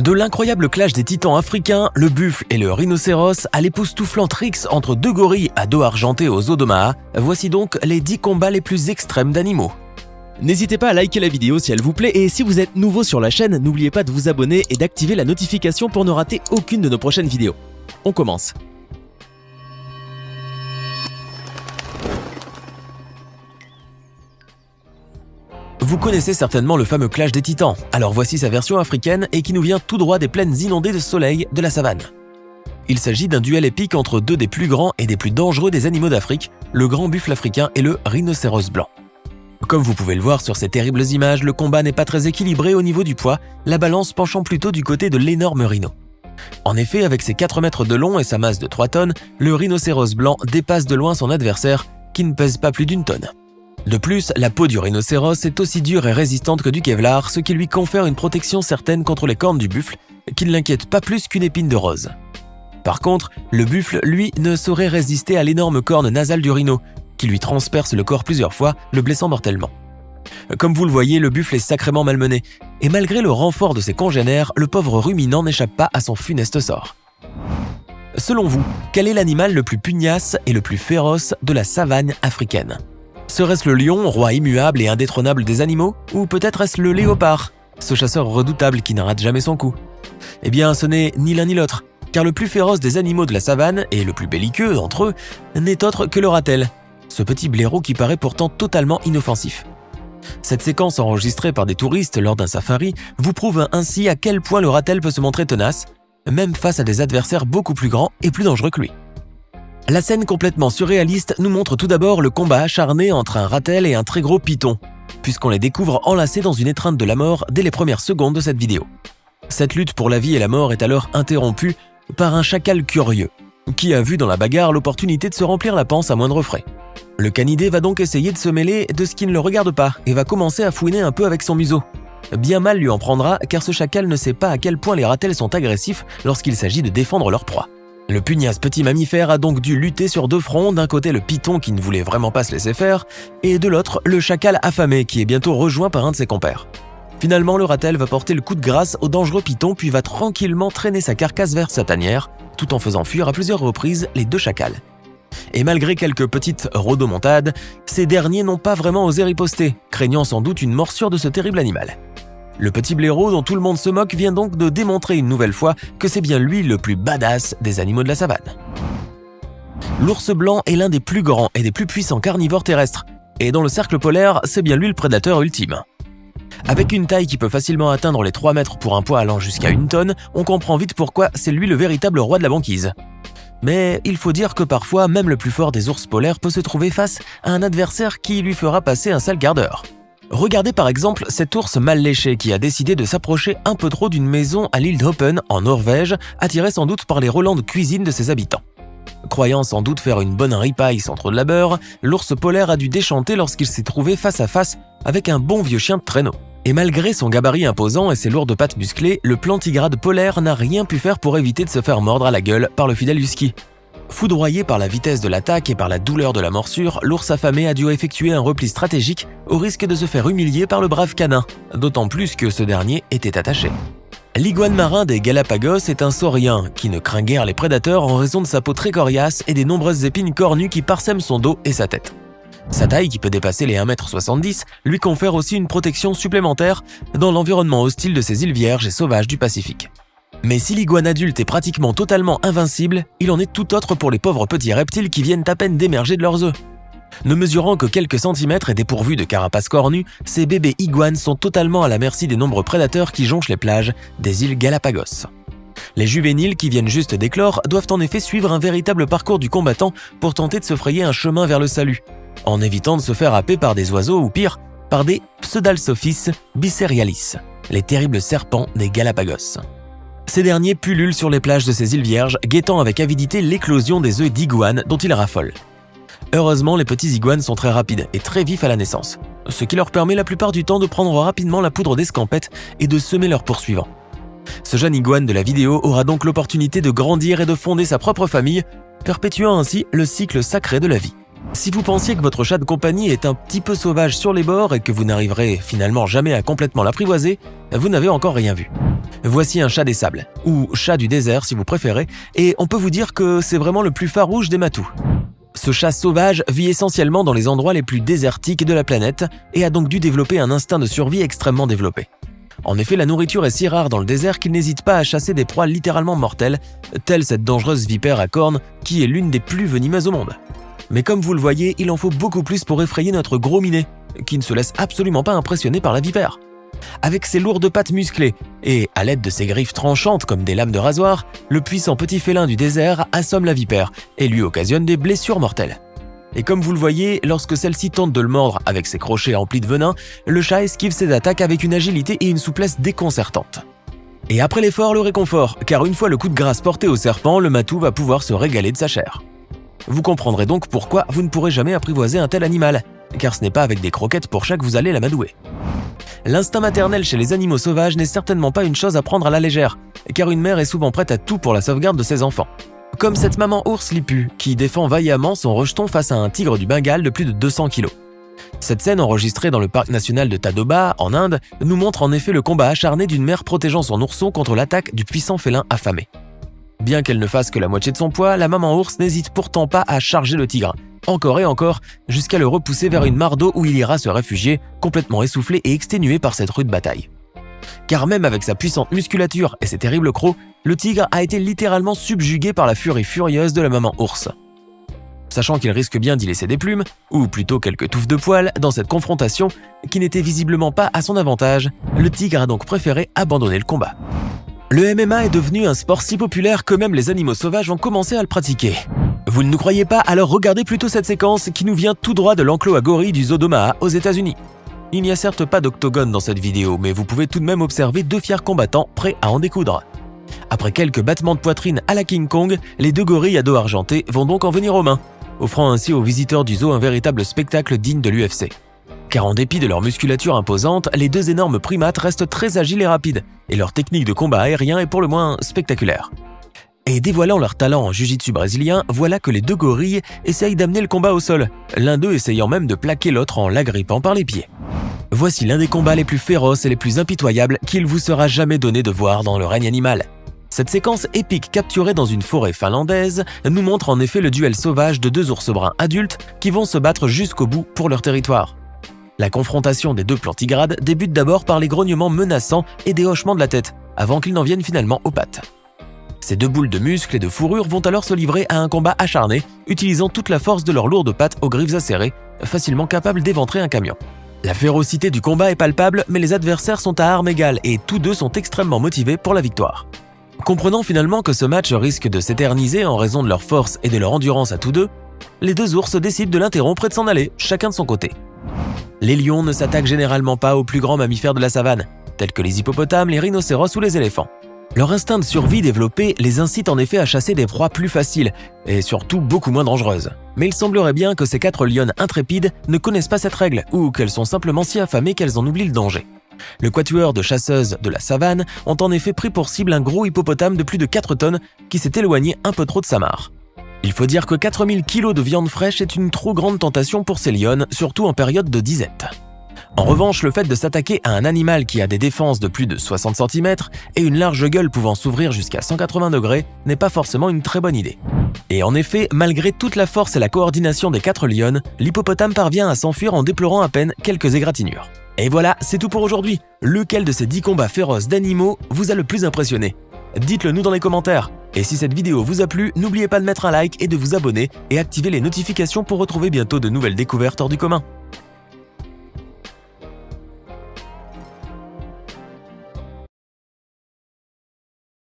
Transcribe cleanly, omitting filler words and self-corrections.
De l'incroyable clash des titans africains, le buffle et le rhinocéros, à l'époustouflant Trix entre deux gorilles à dos argentés aux eaux d'Omaha, voici donc les 10 combats les plus extrêmes d'animaux. N'hésitez pas à liker la vidéo si elle vous plaît et si vous êtes nouveau sur la chaîne, n'oubliez pas de vous abonner et d'activer la notification pour ne rater aucune de nos prochaines vidéos. On commence. Vous connaissez certainement le fameux clash des titans, alors voici sa version africaine et qui nous vient tout droit des plaines inondées de soleil de la savane. Il s'agit d'un duel épique entre deux des plus grands et des plus dangereux des animaux d'Afrique, le grand buffle africain et le rhinocéros blanc. Comme vous pouvez le voir sur ces terribles images, le combat n'est pas très équilibré au niveau du poids, la balance penchant plutôt du côté de l'énorme rhino. En effet, avec ses 4 mètres de long et sa masse de 3 tonnes, le rhinocéros blanc dépasse de loin son adversaire, qui ne pèse pas plus d'1 tonne. De plus, la peau du rhinocéros est aussi dure et résistante que du Kevlar, ce qui lui confère une protection certaine contre les cornes du buffle, qui ne l'inquiète pas plus qu'une épine de rose. Par contre, le buffle, lui, ne saurait résister à l'énorme corne nasale du rhino, qui lui transperce le corps plusieurs fois, le blessant mortellement. Comme vous le voyez, le buffle est sacrément malmené, et malgré le renfort de ses congénères, le pauvre ruminant n'échappe pas à son funeste sort. Selon vous, quel est l'animal le plus pugnace et le plus féroce de la savane africaine ? Serait-ce le lion, roi immuable et indétrônable des animaux, ou peut-être est-ce le léopard, ce chasseur redoutable qui ne rate jamais son coup? Eh bien, ce n'est ni l'un ni l'autre, car le plus féroce des animaux de la savane, et le plus belliqueux d'entre eux, n'est autre que le ratel, ce petit blaireau qui paraît pourtant totalement inoffensif. Cette séquence enregistrée par des touristes lors d'un safari vous prouve ainsi à quel point le ratel peut se montrer tenace, même face à des adversaires beaucoup plus grands et plus dangereux que lui. La scène complètement surréaliste nous montre tout d'abord le combat acharné entre un ratel et un très gros python, puisqu'on les découvre enlacés dans une étreinte de la mort dès les premières secondes de cette vidéo. Cette lutte pour la vie et la mort est alors interrompue par un chacal curieux, qui a vu dans la bagarre l'opportunité de se remplir la panse à moindre frais. Le canidé va donc essayer de se mêler de ce qui ne le regarde pas et va commencer à fouiner un peu avec son museau. Bien mal lui en prendra car ce chacal ne sait pas à quel point les ratels sont agressifs lorsqu'il s'agit de défendre leur proie. Le pugnace petit mammifère a donc dû lutter sur 2 fronts, d'un côté le python qui ne voulait vraiment pas se laisser faire, et de l'autre le chacal affamé qui est bientôt rejoint par un de ses compères. Finalement, le ratel va porter le coup de grâce au dangereux python puis va tranquillement traîner sa carcasse vers sa tanière, tout en faisant fuir à plusieurs reprises les 2 chacals. Et malgré quelques petites rodomontades, ces derniers n'ont pas vraiment osé riposter, craignant sans doute une morsure de ce terrible animal. Le petit blaireau dont tout le monde se moque vient donc de démontrer une nouvelle fois que c'est bien lui le plus badass des animaux de la savane. L'ours blanc est l'un des plus grands et des plus puissants carnivores terrestres, et dans le cercle polaire, c'est bien lui le prédateur ultime. Avec une taille qui peut facilement atteindre les 3 mètres pour un poids allant jusqu'à 1 tonne, on comprend vite pourquoi c'est lui le véritable roi de la banquise. Mais il faut dire que parfois, même le plus fort des ours polaires peut se trouver face à un adversaire qui lui fera passer un sale quart d'heure. Regardez par exemple cet ours mal léché qui a décidé de s'approcher un peu trop d'une maison à l'île d'Hopen en Norvège, attiré sans doute par les relents de cuisine de ses habitants. Croyant sans doute faire une bonne ripaille sans trop de labeur, l'ours polaire a dû déchanter lorsqu'il s'est trouvé face à face avec un bon vieux chien de traîneau. Et malgré son gabarit imposant et ses lourdes pattes musclées, le plantigrade polaire n'a rien pu faire pour éviter de se faire mordre à la gueule par le fidèle husky. Foudroyé par la vitesse de l'attaque et par la douleur de la morsure, l'ours affamé a dû effectuer un repli stratégique au risque de se faire humilier par le brave canin, d'autant plus que ce dernier était attaché. L'iguane marin des Galapagos est un saurien qui ne craint guère les prédateurs en raison de sa peau très coriace et des nombreuses épines cornues qui parsèment son dos et sa tête. Sa taille, qui peut dépasser les 1,70 m, lui confère aussi une protection supplémentaire dans l'environnement hostile de ces îles vierges et sauvages du Pacifique. Mais si l'iguane adulte est pratiquement totalement invincible, il en est tout autre pour les pauvres petits reptiles qui viennent à peine d'émerger de leurs œufs. Ne mesurant que quelques centimètres et dépourvus de carapace cornue, ces bébés iguanes sont totalement à la merci des nombreux prédateurs qui jonchent les plages des îles Galapagos. Les juvéniles qui viennent juste d'éclore doivent en effet suivre un véritable parcours du combattant pour tenter de se frayer un chemin vers le salut, en évitant de se faire happer par des oiseaux ou pire, par des Pseudalsophis bicerialis, les terribles serpents des Galapagos. Ces derniers pullulent sur les plages de ces îles vierges, guettant avec avidité l'éclosion des œufs d'iguane dont ils raffolent. Heureusement, les petits iguanes sont très rapides et très vifs à la naissance, ce qui leur permet la plupart du temps de prendre rapidement la poudre d'escampette et de semer leurs poursuivants. Ce jeune iguane de la vidéo aura donc l'opportunité de grandir et de fonder sa propre famille, perpétuant ainsi le cycle sacré de la vie. Si vous pensiez que votre chat de compagnie est un petit peu sauvage sur les bords et que vous n'arriverez finalement jamais à complètement l'apprivoiser, vous n'avez encore rien vu. Voici un chat des sables, ou chat du désert si vous préférez, et on peut vous dire que c'est vraiment le plus farouche des matous. Ce chat sauvage vit essentiellement dans les endroits les plus désertiques de la planète et a donc dû développer un instinct de survie extrêmement développé. En effet, la nourriture est si rare dans le désert qu'il n'hésite pas à chasser des proies littéralement mortelles, telle cette dangereuse vipère à cornes qui est l'une des plus venimeuses au monde. Mais comme vous le voyez, il en faut beaucoup plus pour effrayer notre gros minet, qui ne se laisse absolument pas impressionner par la vipère. Avec ses lourdes pattes musclées et à l'aide de ses griffes tranchantes comme des lames de rasoir, le puissant petit félin du désert assomme la vipère et lui occasionne des blessures mortelles. Et comme vous le voyez, lorsque celle-ci tente de le mordre avec ses crochets remplis de venin, le chat esquive ses attaques avec une agilité et une souplesse déconcertantes. Et après l'effort, le réconfort, car une fois le coup de grâce porté au serpent, le matou va pouvoir se régaler de sa chair. Vous comprendrez donc pourquoi vous ne pourrez jamais apprivoiser un tel animal, car ce n'est pas avec des croquettes pour chat que vous allez l'amadouer. L'instinct maternel chez les animaux sauvages n'est certainement pas une chose à prendre à la légère, car une mère est souvent prête à tout pour la sauvegarde de ses enfants. Comme cette maman ours Lipu, qui défend vaillamment son rejeton face à un tigre du Bengale de plus de 200 kg. Cette scène enregistrée dans le parc national de Tadoba, en Inde, nous montre en effet le combat acharné d'une mère protégeant son ourson contre l'attaque du puissant félin affamé. Bien qu'elle ne fasse que la moitié de son poids, la maman ours n'hésite pourtant pas à charger le tigre, encore et encore, jusqu'à le repousser vers une mare d'eau où il ira se réfugier, complètement essoufflé et exténué par cette rude bataille. Car même avec sa puissante musculature et ses terribles crocs, le tigre a été littéralement subjugué par la furie furieuse de la maman ours. Sachant qu'il risque bien d'y laisser des plumes, ou plutôt quelques touffes de poils, dans cette confrontation, qui n'était visiblement pas à son avantage, le tigre a donc préféré abandonner le combat. Le MMA est devenu un sport si populaire que même les animaux sauvages ont commencé à le pratiquer. Vous ne nous croyez pas, alors regardez plutôt cette séquence qui nous vient tout droit de l'enclos à gorilles du zoo d'Omaha aux États-Unis. Il n'y a certes pas d'octogone dans cette vidéo, mais vous pouvez tout de même observer deux fiers combattants prêts à en découdre. Après quelques battements de poitrine à la King Kong, les deux gorilles à dos argenté vont donc en venir aux mains, offrant ainsi aux visiteurs du zoo un véritable spectacle digne de l'UFC. Car en dépit de leur musculature imposante, les deux énormes primates restent très agiles et rapides, et leur technique de combat aérien est pour le moins spectaculaire. Et dévoilant leur talent en jiu-jitsu brésilien, voilà que les deux gorilles essayent d'amener le combat au sol, l'un d'eux essayant même de plaquer l'autre en l'agrippant par les pieds. Voici l'un des combats les plus féroces et les plus impitoyables qu'il vous sera jamais donné de voir dans le règne animal. Cette séquence épique capturée dans une forêt finlandaise nous montre en effet le duel sauvage de deux ours bruns adultes qui vont se battre jusqu'au bout pour leur territoire. La confrontation des deux plantigrades débute d'abord par les grognements menaçants et des hochements de la tête, avant qu'ils n'en viennent finalement aux pattes. Ces deux boules de muscles et de fourrure vont alors se livrer à un combat acharné, utilisant toute la force de leurs lourdes pattes aux griffes acérées, facilement capables d'éventrer un camion. La férocité du combat est palpable, mais les adversaires sont à armes égales et tous deux sont extrêmement motivés pour la victoire. Comprenant finalement que ce match risque de s'éterniser en raison de leur force et de leur endurance à tous deux, les deux ours décident de l'interrompre et de s'en aller, chacun de son côté. Les lions ne s'attaquent généralement pas aux plus grands mammifères de la savane, tels que les hippopotames, les rhinocéros ou les éléphants. Leur instinct de survie développé les incite en effet à chasser des proies plus faciles et surtout beaucoup moins dangereuses. Mais il semblerait bien que ces 4 lionnes intrépides ne connaissent pas cette règle ou qu'elles sont simplement si affamées qu'elles en oublient le danger. Le quatuor de chasseuses de la savane ont en effet pris pour cible un gros hippopotame de plus de 4 tonnes qui s'est éloigné un peu trop de sa mare. Il faut dire que 4000 kg de viande fraîche est une trop grande tentation pour ces lionnes, surtout en période de disette. En revanche, le fait de s'attaquer à un animal qui a des défenses de plus de 60 cm et une large gueule pouvant s'ouvrir jusqu'à 180 degrés n'est pas forcément une très bonne idée. Et en effet, malgré toute la force et la coordination des 4 lionnes, l'hippopotame parvient à s'enfuir en déplorant à peine quelques égratignures. Et voilà, c'est tout pour aujourd'hui. Lequel de ces 10 combats féroces d'animaux vous a le plus impressionné ? Dites-le nous dans les commentaires. Et si cette vidéo vous a plu, n'oubliez pas de mettre un like et de vous abonner et activer les notifications pour retrouver bientôt de nouvelles découvertes hors du commun.